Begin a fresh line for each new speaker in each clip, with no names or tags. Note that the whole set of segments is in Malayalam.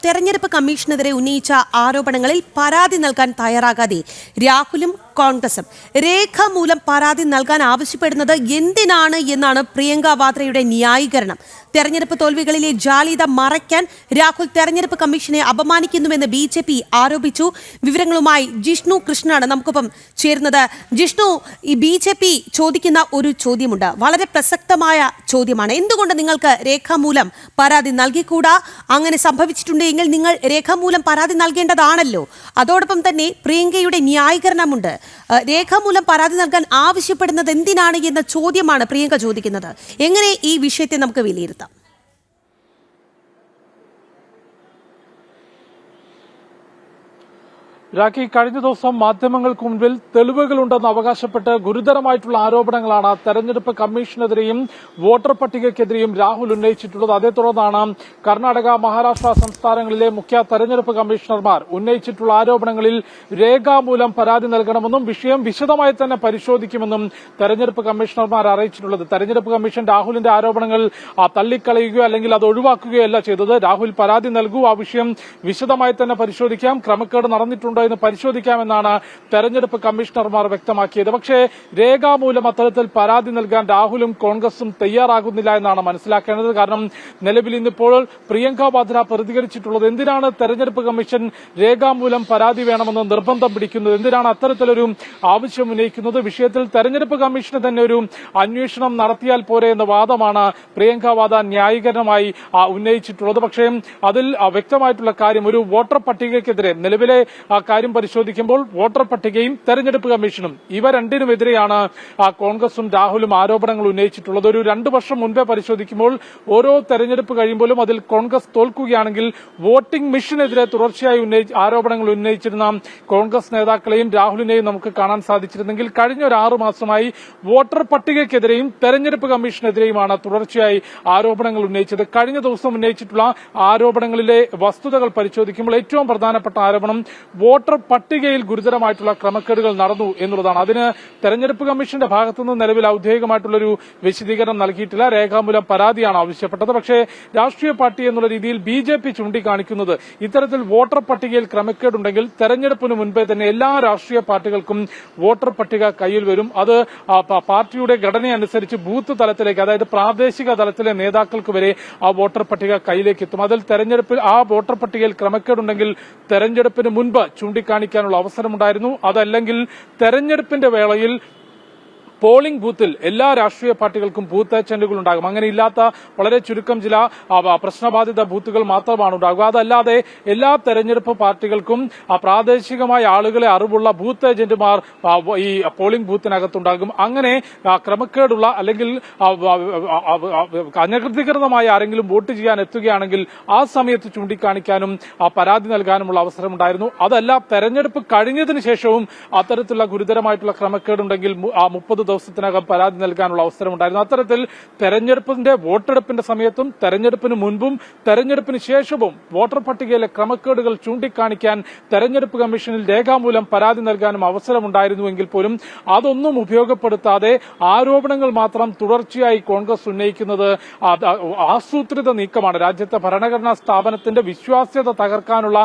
തെരഞ്ഞെടുപ്പ് കമ്മീഷനെതിരെ ഉന്നയിച്ച ആരോപണങ്ങളിൽ പരാതി നൽകാൻ തയ്യാറാകാതെ രാഹുലും കോൺഗ്രസും രേഖാമൂലം പരാതി നൽകാൻ ആവശ്യപ്പെടുന്നത് എന്തിനാണ് എന്നാണ് പ്രിയങ്ക വാദ്രയുടെ ന്യായീകരണം. തെരഞ്ഞെടുപ്പ് തോൽവികളിലെ ജാള്യത മറയ്ക്കാൻ രാഹുൽ തെരഞ്ഞെടുപ്പ് കമ്മീഷനെ അപമാനിക്കുന്നുവെന്ന് BJP ആരോപിച്ചു. വിവരങ്ങളുമായി ജിഷ്ണു കൃഷ്ണനാണ് നമുക്കൊപ്പം ചേരുന്നത്. ജിഷ്ണു, ഈ BJP ചോദിക്കുന്ന ഒരു ചോദ്യമുണ്ട്, വളരെ പ്രസക്തമായ ചോദ്യമാണ്. എന്തുകൊണ്ട് നിങ്ങൾക്ക് രേഖാമൂലം പരാതി നൽകിക്കൂടാ? അങ്ങനെ സംഭവിച്ചിട്ടുണ്ടെങ്കിൽ നിങ്ങൾ രേഖാമൂലം പരാതി നൽകേണ്ടതാണല്ലോ. അതോടൊപ്പം തന്നെ പ്രിയങ്കയുടെ ന്യായീകരണമുണ്ട്. രേഖാമൂലം പരാതി നൽകാൻ ആവശ്യപ്പെടുന്നത് എന്തിനാണ് എന്ന ചോദ്യമാണ് പ്രിയങ്ക ചോദിക്കുന്നത്. എങ്ങനെ ഈ വിഷയത്തെ നമുക്ക് വിലയിരുത്താം?
രാഖി, കഴിഞ്ഞ ദിവസം മാധ്യമങ്ങൾക്ക് മുൻപിൽ തെളിവുകളുണ്ടെന്ന് അവകാശപ്പെട്ട് ഗുരുതരമായിട്ടുള്ള ആരോപണങ്ങളാണ് തെരഞ്ഞെടുപ്പ് കമ്മീഷനെതിരെയും വോട്ടർ പട്ടികയ്ക്കെതിരെയും രാഹുൽ ഉന്നയിച്ചിട്ടുള്ളത്. അതേ തുടർന്നാണ് കർണാടക, മഹാരാഷ്ട്ര സംസ്ഥാനങ്ങളിലെ മുഖ്യ തെരഞ്ഞെടുപ്പ് കമ്മീഷണർമാർ ഉന്നയിച്ചിട്ടുള്ള ആരോപണങ്ങളിൽ രേഖാമൂലം പരാതി നൽകണമെന്നും വിഷയം വിശദമായി തന്നെ പരിശോധിക്കുമെന്നും തെരഞ്ഞെടുപ്പ് കമ്മീഷണർമാർ അറിയിച്ചിട്ടുള്ളത്. തെരഞ്ഞെടുപ്പ് കമ്മീഷൻ രാഹുലിന്റെ ആരോപണങ്ങൾ തള്ളിക്കളയുകയോ അല്ലെങ്കിൽ അത് ഒഴിവാക്കുകയോ അല്ല ചെയ്തത്. രാഹുൽ പരാതി നൽകൂ, ആ വിഷയം വിശദമായി തന്നെ പരിശോധിക്കാം, ക്രമക്കേട് നടന്നിട്ടുണ്ടോ എന്ന് പരിശോധിക്കാമെന്നാണ് തെരഞ്ഞെടുപ്പ് കമ്മീഷണർമാർ വ്യക്തമാക്കിയത്. പക്ഷേ രേഖാമൂലം അത്തരത്തിൽ പരാതി നൽകാൻ രാഹുലും കോൺഗ്രസും തയ്യാറാകുന്നില്ല എന്നാണ് മനസ്സിലാക്കേണ്ടത്. കാരണം നിലവിൽ ഇന്നിപ്പോൾ പ്രിയങ്ക വാദ്ര പ്രതികരിച്ചിട്ടുള്ളത് എന്തിനാണ് തെരഞ്ഞെടുപ്പ് കമ്മീഷൻ രേഖാമൂലം പരാതി വേണമെന്ന് നിർബന്ധം പിടിക്കുന്നത്, എന്തിനാണ് അത്തരത്തിലൊരു ആവശ്യം ഉന്നയിക്കുന്നത്? വിഷയത്തിൽ തെരഞ്ഞെടുപ്പ് കമ്മീഷന് തന്നെ ഒരു അന്വേഷണം നടത്തിയാൽ പോരെ എന്ന വാദമാണ് പ്രിയങ്ക വാദ്ര ന്യായീകരണമായി ഉന്നയിച്ചിട്ടുള്ളത്. പക്ഷേ അതിൽ വ്യക്തമായിട്ടുള്ള കാര്യം, ഒരു വോട്ടർ പട്ടികയ്ക്കെതിരെ നിലവിലെ കാര്യം പരിശോധിക്കുമ്പോൾ വോട്ടർ പട്ടികയും തെരഞ്ഞെടുപ്പ് കമ്മീഷനും ഇവ രണ്ടിനുമെതിരെയാണ് കോൺഗ്രസും രാഹുലും ആരോപണങ്ങൾ ഉന്നയിച്ചിട്ടുള്ളത്. ഒരു 2 വർഷം മുൻപേ പരിശോധിക്കുമ്പോൾ ഓരോ തെരഞ്ഞെടുപ്പ് കഴിയുമ്പോഴും അതിൽ കോൺഗ്രസ് തോൽക്കുകയാണെങ്കിൽ വോട്ടിംഗ് മെഷീനെതിരെ തുടർച്ചയായി ആരോപണങ്ങൾ ഉന്നയിച്ചിരുന്ന കോൺഗ്രസ് നേതാക്കളെയും രാഹുലിനെയും നമുക്ക് കാണാൻ സാധിച്ചിരുന്നെങ്കിൽ കഴിഞ്ഞ ഒരു 6 മാസമായി വോട്ടർ പട്ടികയ്ക്കെതിരെയും തെരഞ്ഞെടുപ്പ് കമ്മീഷനെതിരെയുമാണ് തുടർച്ചയായി ആരോപണങ്ങൾ ഉന്നയിച്ചത്. കഴിഞ്ഞ ദിവസം ഉന്നയിച്ചിട്ടുള്ള ആരോപണങ്ങളിലെ വസ്തുതകൾ പരിശോധിക്കുമ്പോൾ ഏറ്റവും പ്രധാനപ്പെട്ട ആരോപണം വോട്ടർ പട്ടികയിൽ ഗുരുതരമായിട്ടുള്ള ക്രമക്കേടുകൾ നടന്നു എന്നുള്ളതാണ്. അതിന് തെരഞ്ഞെടുപ്പ് കമ്മീഷന്റെ ഭാഗത്തുനിന്ന് നിലവിൽ ഔദ്യോഗികമായിട്ടുള്ളൊരു വിശദീകരണം നൽകിയിട്ടില്ല. രേഖാമൂലം പരാതിയാണ് ആവശ്യപ്പെട്ടത്. പക്ഷേ രാഷ്ട്രീയ പാർട്ടി എന്നുള്ള രീതിയിൽ BJP ചൂണ്ടിക്കാണിക്കുന്നത് ഇത്തരത്തിൽ വോട്ടർ പട്ടികയിൽ ക്രമക്കേടുണ്ടെങ്കിൽ തെരഞ്ഞെടുപ്പിന് മുൻപേ തന്നെ എല്ലാ രാഷ്ട്രീയ പാർട്ടികൾക്കും വോട്ടർ പട്ടിക കയ്യിൽ വരും. അത് പാർട്ടിയുടെ ഘടനയനുസരിച്ച് ബൂത്ത് തലത്തിലേക്ക്, അതായത് പ്രാദേശിക തലത്തിലെ നേതാക്കൾക്ക് വരെ ആ വോട്ടർ പട്ടിക കയ്യിലേക്ക് എത്തും. അതിൽ തെരഞ്ഞെടുപ്പിൽ ആ വോട്ടർ പട്ടികയിൽ ക്രമക്കേടുണ്ടെങ്കിൽ തെരഞ്ഞെടുപ്പിന് മുൻപ് ചൂണ്ടിക്കാണിക്കാനുള്ള അവസരമുണ്ടായിരുന്നു. അതല്ലെങ്കിൽ തെരഞ്ഞെടുപ്പിന്റെ വേളയിൽ പോളിംഗ് ബൂത്തിൽ എല്ലാ രാഷ്ട്രീയ പാർട്ടികൾക്കും ബൂത്ത് ഏജന്റുകൾ ഉണ്ടാകും. അങ്ങനെ ഇല്ലാത്ത വളരെ ചുരുക്കം ചില പ്രശ്നബാധിത ബൂത്തുകൾ മാത്രമാണ് ഉണ്ടാകുക. അതല്ലാതെ എല്ലാ തെരഞ്ഞെടുപ്പ് പാർട്ടികൾക്കും പ്രാദേശികമായ ആളുകളെ അറിവുള്ള ബൂത്ത് ഏജന്റുമാർ ഈ പോളിംഗ് ബൂത്തിനകത്തുണ്ടാകും. അങ്ങനെ ക്രമക്കേടുള്ള അല്ലെങ്കിൽ അനധികൃതമായ ആരെങ്കിലും വോട്ട് ചെയ്യാൻ എത്തുകയാണെങ്കിൽ ആ സമയത്ത് ചൂണ്ടിക്കാണിക്കാനും പരാതി നൽകാനുമുള്ള അവസരമുണ്ടായിരുന്നു. അതല്ല, തെരഞ്ഞെടുപ്പ് കഴിഞ്ഞതിന് ശേഷവും അത്തരത്തിലുള്ള ഗുരുതരമായിട്ടുള്ള ക്രമക്കേടുണ്ടെങ്കിൽ 30 ദിവസത്തിനകം പരാതി നൽകാനുള്ള അവസരമുണ്ടായിരുന്നു. അത്തരത്തിൽ തെരഞ്ഞെടുപ്പിന്റെ വോട്ടെടുപ്പിന്റെ സമയത്തും തെരഞ്ഞെടുപ്പിന് മുൻപും തെരഞ്ഞെടുപ്പിന് ശേഷവും വോട്ടർ പട്ടികയിലെ ക്രമക്കേടുകൾ ചൂണ്ടിക്കാണിക്കാൻ തെരഞ്ഞെടുപ്പ് കമ്മീഷനിൽ രേഖാമൂലം പരാതി നൽകാനും അവസരമുണ്ടായിരുന്നുവെങ്കിൽ പോലും അതൊന്നും ഉപയോഗപ്പെടുത്താതെ ആരോപണങ്ങൾ മാത്രം തുടർച്ചയായി കോൺഗ്രസ് ഉന്നയിക്കുന്നത് ആസൂത്രിത നീക്കമാണ്. രാജ്യത്തെ ഭരണഘടനാ സ്ഥാപനത്തിന്റെ വിശ്വാസ്യത തകർക്കാനുള്ള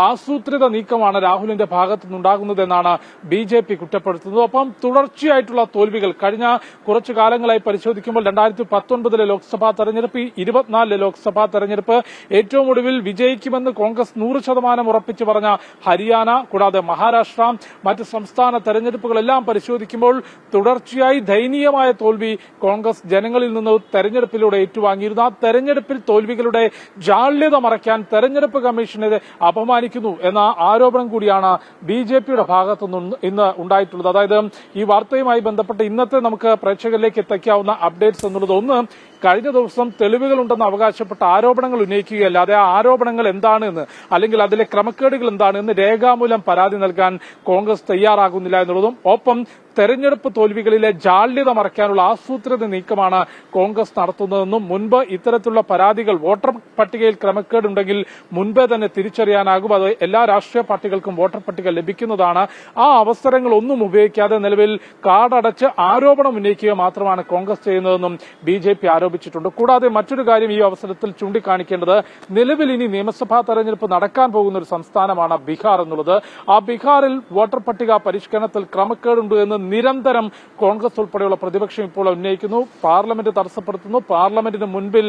ആസൂത്രിത നീക്കമാണ് രാഹുലിന്റെ ഭാഗത്തുനിന്നുണ്ടാകുന്നതെന്നാണ് BJP കുറ്റപ്പെടുത്തുന്നത്. ഒപ്പം തുടർച്ചയായിട്ടുള്ള തോൽവികൾ കഴിഞ്ഞ കുറച്ചു കാലങ്ങളായി പരിശോധിക്കുമ്പോൾ 2019 ലോക്സഭാ തെരഞ്ഞെടുപ്പ്, 24 ലോക്സഭാ തെരഞ്ഞെടുപ്പ്, ഏറ്റവും ഒടുവിൽ വിജയിക്കുമെന്ന് കോൺഗ്രസ് 100% ഉറപ്പിച്ചു പറഞ്ഞ ഹരിയാന, കൂടാതെ മഹാരാഷ്ട്ര, മറ്റ് സംസ്ഥാന തെരഞ്ഞെടുപ്പുകളെല്ലാം പരിശോധിക്കുമ്പോൾ തുടർച്ചയായി ദയനീയമായ തോൽവി കോൺഗ്രസ് ജനങ്ങളിൽ നിന്ന് തെരഞ്ഞെടുപ്പിലൂടെ ഏറ്റുവാങ്ങിയിരുന്നു. ആ തെരഞ്ഞെടുപ്പിൽ തോൽവികളുടെ ജാള്യത മറയ്ക്കാൻ തെരഞ്ഞെടുപ്പ് കമ്മീഷനെ അപമാനിക്കുന്നു എന്ന ആരോപണം കൂടിയാണ് BJPയുടെ ഭാഗത്തുനിന്ന് ഇന്ന് ഉണ്ടായിട്ടുള്ളത്. അതായത് ഈ വാർത്തയുമായി ബന്ധപ്പെട്ട് ഇന്നത്തെ നമുക്ക് പ്രേക്ഷകരിലേക്ക് എത്തിക്കാവുന്ന അപ്ഡേറ്റ്സ് എന്നുള്ളത്, ഒന്ന്, കഴിഞ്ഞ ദിവസം തെളിവുകളുണ്ടെന്ന് അവകാശപ്പെട്ട ആരോപണങ്ങൾ ഉന്നയിക്കുകയല്ലാതെ ആ ആരോപണങ്ങൾ എന്താണെന്ന് അല്ലെങ്കിൽ അതിലെ ക്രമക്കേടുകൾ എന്താണെന്ന് രേഖാമൂലം പരാതി നൽകാൻ കോൺഗ്രസ് തയ്യാറാകുന്നില്ല എന്നുള്ളതും, ഒപ്പം തെരഞ്ഞെടുപ്പ് തോൽവികളിലെ ജാള്യത മറയ്ക്കാനുള്ള ആസൂത്രിത നീക്കമാണ് കോൺഗ്രസ് നടത്തുന്നതെന്നും മുൻപ് ഇത്തരത്തിലുള്ള പരാതികൾ വോട്ടർ പട്ടികയിൽ ക്രമക്കേടുണ്ടെങ്കിൽ മുൻപേ തന്നെ തിരിച്ചറിയാനാകും. അത് എല്ലാ രാഷ്ട്രീയ പാർട്ടികൾക്കും വോട്ടർ പട്ടിക ലഭിക്കുന്നതാണ്. ആ അവസരങ്ങളൊന്നും ഉപയോഗിക്കാതെ നിലവിൽ കാർഡടച്ച് ആരോപണം ഉന്നയിക്കുക മാത്രമാണ് കോൺഗ്രസ് ചെയ്യുന്നതെന്നും BJP ആരോപിച്ചിട്ടുണ്ട്. കൂടാതെ മറ്റൊരു കാര്യം ഈ അവസരത്തിൽ ചൂണ്ടിക്കാണിക്കേണ്ടത്, നിലവിൽ ഇനി നിയമസഭാ തെരഞ്ഞെടുപ്പ് നടക്കാൻ പോകുന്ന ഒരു സംസ്ഥാനമാണ് ബീഹാർ എന്നുള്ളത്. ആ ബീഹാറിൽ വോട്ടർ പട്ടിക പരിഷ്കരണത്തിൽ ക്രമക്കേടുണ്ട് എന്ന് നിരന്തരം കോൺഗ്രസ് ഉൾപ്പെടെയുള്ള പ്രതിപക്ഷം ഇപ്പോൾ ഉന്നയിക്കുന്നു. പാർലമെന്റ് തടസ്സപ്പെടുത്തുന്നു, പാർലമെന്റിന് മുൻപിൽ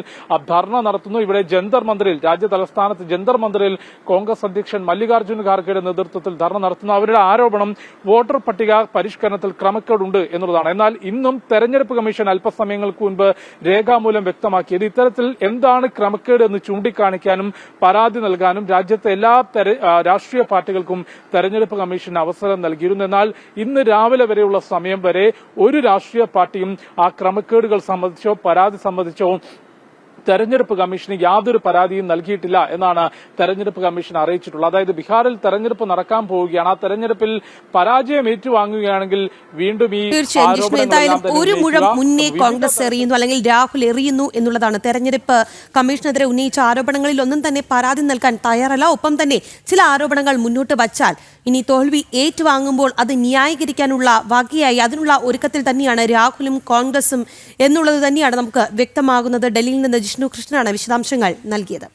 ധർണ നടത്തുന്നു. ഇവിടെ ജന്തർ മന്ദിറിൽ, രാജ്യ തലസ്ഥാനത്ത് ജന്തർ മന്ദിറിൽ കോൺഗ്രസ് അധ്യക്ഷൻ മല്ലികാർജ്ജുൻ ഖാർഗെയുടെ നേതൃത്വത്തിൽ ധർണ നടത്തുന്നു. അവരുടെ ആരോപണം വോട്ടർ പട്ടിക പരിഷ്കരണത്തിൽ ക്രമക്കേടുണ്ട് എന്നുള്ളതാണ്. എന്നാൽ ഇന്നും തെരഞ്ഞെടുപ്പ് കമ്മീഷൻ അല്പസമയങ്ങൾക്ക് മുൻപ് രേഖാമൂലം വ്യക്തമാക്കിയത് ഇത്തരത്തിൽ എന്താണ് ക്രമക്കേട് എന്ന് ചൂണ്ടിക്കാണിക്കാനും പരാതി നൽകാനും രാജ്യത്തെ എല്ലാ രാഷ്ട്രീയ പാർട്ടികൾക്കും തെരഞ്ഞെടുപ്പ് കമ്മീഷൻ അവസരം നൽകിയിരുന്നു. എന്നാൽ ഇന്ന് രാവിലെ വരെയുള്ള സമയം വരെ ഒരു രാഷ്ട്രീയ പാർട്ടിയും ആ ക്രമക്കേടുകൾ സംബന്ധിച്ചോ പരാതി സംബന്ധിച്ചോ തെരഞ്ഞെടുപ്പ് കമ്മീഷന് യാതൊരു പരാതിയും നൽകിയിട്ടില്ല എന്നാണ് തെരഞ്ഞെടുപ്പ് കമ്മീഷൻ അറിയിച്ചിട്ടുള്ളത്. അതായത് ബീഹാറിൽ തെരഞ്ഞെടുപ്പ് നടക്കാൻ പോവുകയാണ്. ആ തെരഞ്ഞെടുപ്പിൽ പരാജയം ഏറ്റുവാങ്ങുകയാണെങ്കിൽ വീണ്ടും ഈ
എന്തായാലും ഒരു മുഴം മുന്നേ കോൺഗ്രസ് എറിയുന്നു അല്ലെങ്കിൽ രാഹുൽ എറിയുന്നു എന്നുള്ളതാണ്. തെരഞ്ഞെടുപ്പ് കമ്മീഷനെതിരെ ഉന്നയിച്ച ആരോപണങ്ങളിൽ ഒന്നും തന്നെ പരാതി നൽകാൻ തയ്യാറല്ല. ഒപ്പം തന്നെ ചില ആരോപണങ്ങൾ മുന്നോട്ട് വച്ചാൽ ഇനി തോൽവി ഏറ്റുവാങ്ങുമ്പോൾ അത് ന്യായീകരിക്കാനുള്ള വകയായി അതിനുള്ള ഒരുക്കത്തിൽ തന്നെയാണ് രാഹുലും കോൺഗ്രസും എന്നുള്ളത് തന്നെയാണ് നമുക്ക് വ്യക്തമാകുന്നത്. ഡൽഹിയിൽ നിന്ന് ജിഷ്ണു കൃഷ്ണനാണ് വിശദാംശങ്ങൾ നൽകിയത്.